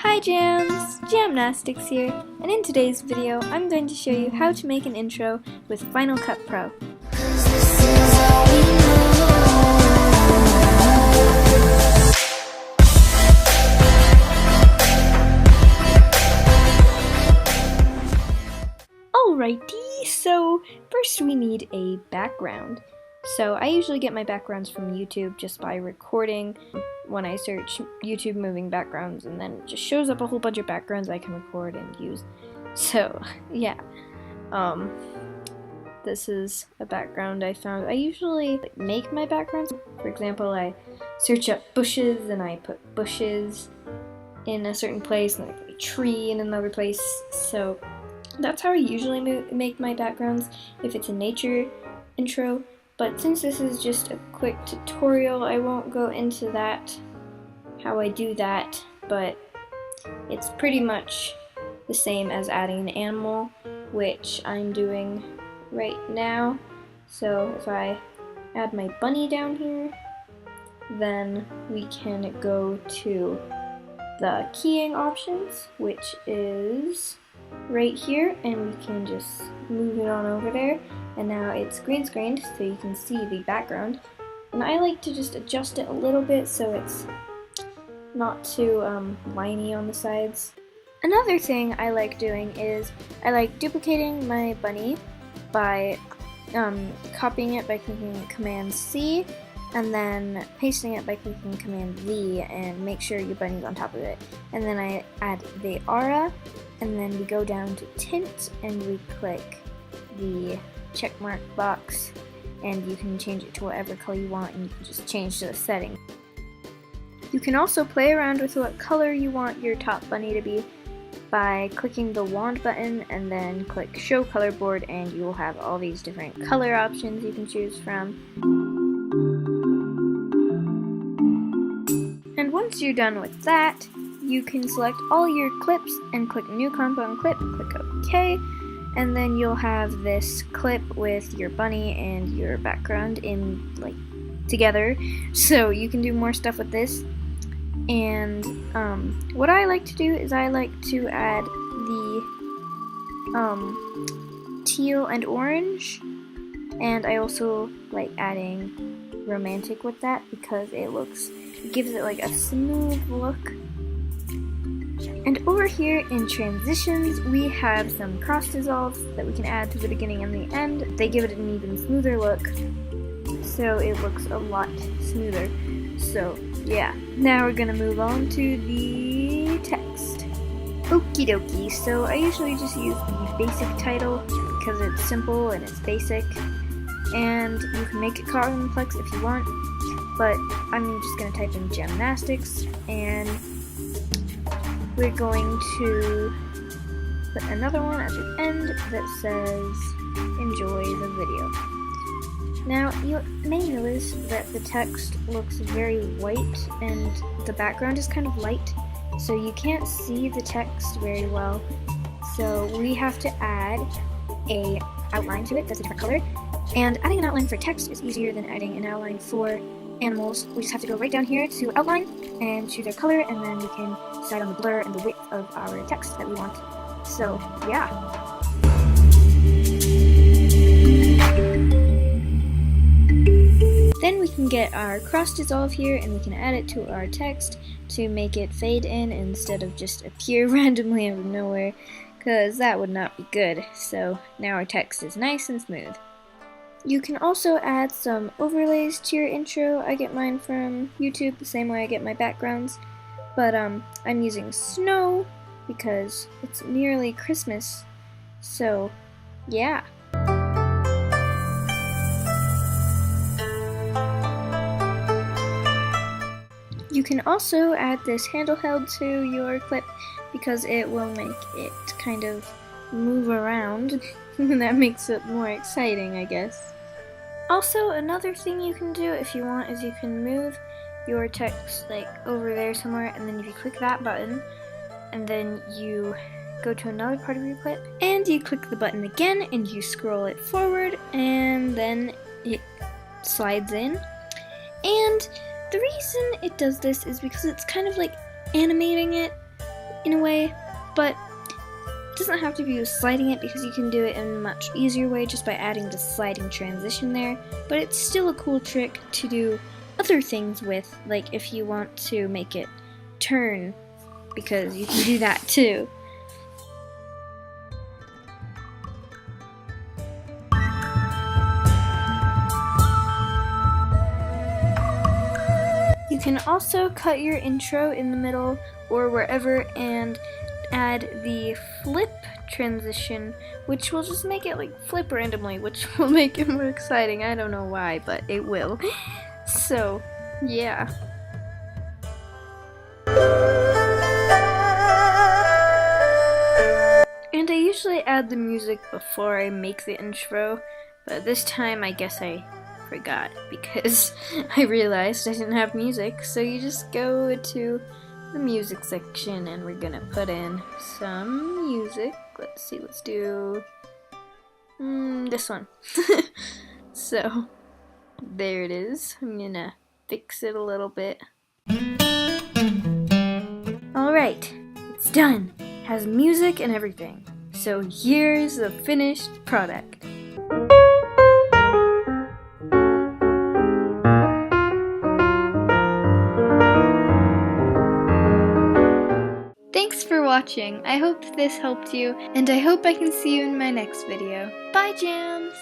Hi Jams! Jamnastics here, and in today's video I'm going to show you how to make an intro with Final Cut Pro. Alrighty, so first we need a background. So I usually get my backgrounds from YouTube just by recording when I search YouTube moving backgrounds, and then it just shows up a whole bunch of backgrounds I can record and use. So yeah, this is a background I found. I usually make my backgrounds. For example, I search up bushes and I put bushes in a certain place and I put a tree in another place. So that's how I usually make my backgrounds if it's a nature intro. But since this is just a quick tutorial, I won't go into that, how I do that, but it's pretty much the same as adding an animal, which I'm doing right now. So if I add my bunny down here, then we can go to the keying options, which is right here, and we can just move it on over there. And now it's green screened so you can see the background. And I like to just adjust it a little bit so it's not too liney on the sides. Another thing I like doing is I like duplicating my bunny by copying it by clicking Command C, and then pasting it by clicking Command V, and make sure your bunny's on top of it. And then I add the aura, and then we go down to tint and we click the check mark box, and you can change it to whatever color you want, and you can just change the setting. You can also play around with what color you want your top bunny to be by clicking the wand button and then click show color board, and you will have all these different color options you can choose from. And once you're done with that, you can select all your clips and click new compound clip, click OK, and then you'll have this clip with your bunny and your background in together, so you can do more stuff with this. And what I like to do is I like to add the teal and orange, and I also like adding romantic with that because it gives it like a smooth look. And over here in transitions, we have some cross dissolves that we can add to the beginning and the end. They give it an even smoother look, so it looks a lot smoother. So yeah, now we're gonna move on to the text. Okie dokie, so I usually just use the basic title because it's simple and it's basic, and you can make it complex if you want, but I'm just gonna type in gymnastics, and we're going to put another one at the end that says, enjoy the video. Now, you may notice that the text looks very white and the background is kind of light, so you can't see the text very well. So we have to add an outline to it that's a different color. And adding an outline for text is easier than adding an outline for animals. We just have to go right down here to outline and choose our color, and then we can decide on the blur and the width of our text that we want. So yeah. Then we can get our cross dissolve here, and we can add it to our text to make it fade in instead of just appear randomly out of nowhere, because that would not be good. So now our text is nice and smooth. You can also add some overlays to your intro. I get mine from YouTube the same way I get my backgrounds, but I'm using snow because it's nearly Christmas, so yeah. You can also add this handle held to your clip because it will make it kind of move around. That makes it more exciting, I guess. Also, another thing you can do if you want is you can move your text over there somewhere, and then if you click that button, and then you go to another part of your clip, and you click the button again, and you scroll it forward, and then it slides in. And the reason it does this is because it's kind of like animating it, in a way, but it doesn't have to be sliding it because you can do it in a much easier way just by adding the sliding transition there, but it's still a cool trick to do other things with, like if you want to make it turn, because you can do that too. You can also cut your intro in the middle or wherever and add the flip transition, which will just make it like flip randomly, which will make it more exciting. I don't know why, but it will. So, yeah. And I usually add the music before I make the intro, but this time I guess I forgot because I realized I didn't have music. So you just go to the music section and we're gonna put in some music. Let's see, let's do this one. So there it is. I'm gonna fix it a little bit. Alright, it's done. It has music and everything. So here's the finished product. Thanks for watching. I hope this helped you, and I hope I can see you in my next video. Bye, Jams!